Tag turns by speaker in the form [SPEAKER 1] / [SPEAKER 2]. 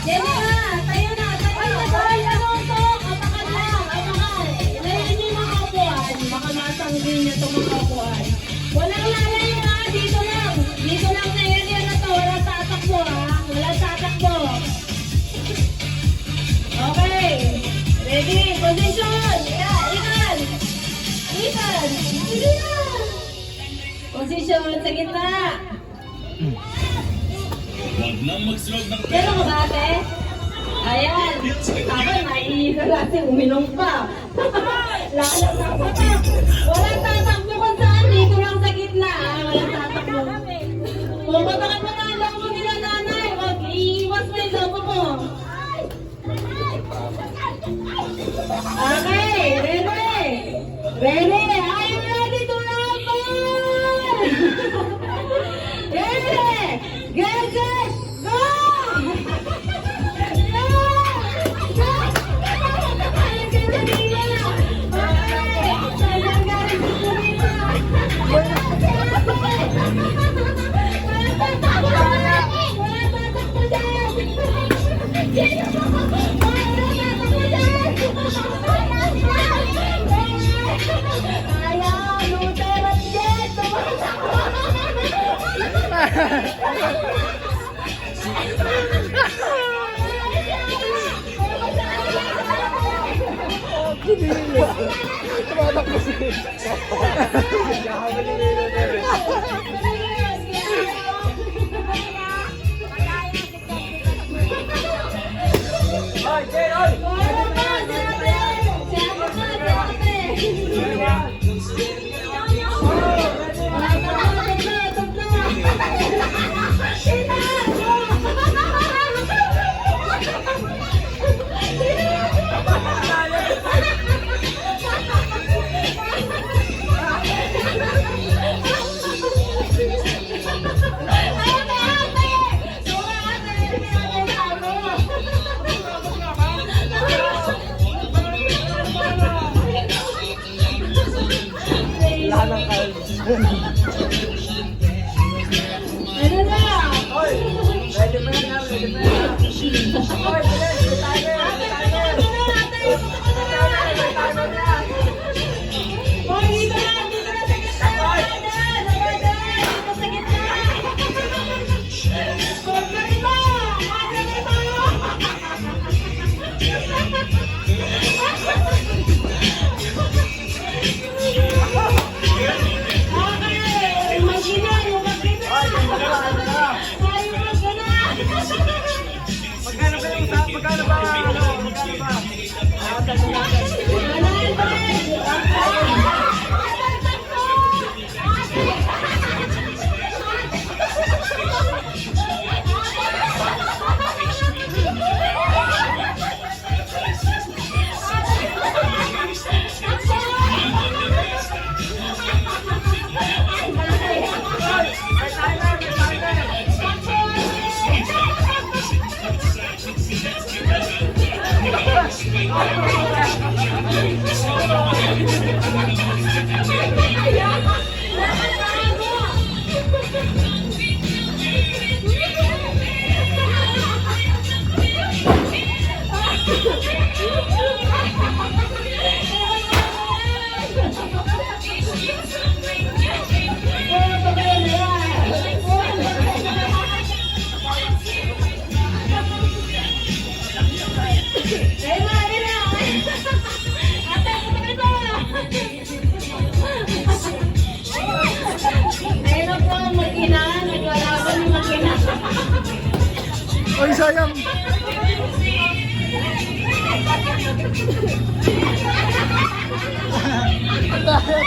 [SPEAKER 1] Jenny na! Tayo na! Tayo na! Ay, ano to? Apakan lang! Apakan! Ilayan niyo yung mga upuan. Baka masanggin niyo itong mga upuan. Walang lalayo ha! Dito lang! Dito lang na area na to. Walang tatakbo ha! Walang tatakbo! Okay! Ready? Position! Yeah, Ikan! Ikan! Sige na! Position sa gitna!
[SPEAKER 2] Huwag nang magsulog ng
[SPEAKER 1] Pero ka ba, ate? Ayan. Ako, naiisa natin. Uminom pa. Lalang pa. Walang tatakbo kung saan. Dito lang sa gitna. Walang tatakbo. Pumatakan mo na ang logo nila, nanay. Wag iiwas mo yung logo mo. Okay. Ready. Ready. Are you ready to rumble? Ready. Get it. Go!
[SPEAKER 3] Tumatakbo siya.
[SPEAKER 4] Hoy, Jay, hoy!
[SPEAKER 1] Ano na?
[SPEAKER 4] Hoy! Ready pa yan, ready pa yan. Hoy, bilis, may timer, may timer. May timer na.
[SPEAKER 1] Hoy, dito na sa gitna! Dito sa gitna! Corner mo! Okay! Magina! Yung magina! Ay, magina!
[SPEAKER 4] Magkano ba yung usap? Magkano ba? Magkano ba? May timer, may timer.
[SPEAKER 3] Ay, sayang. Ang dahil.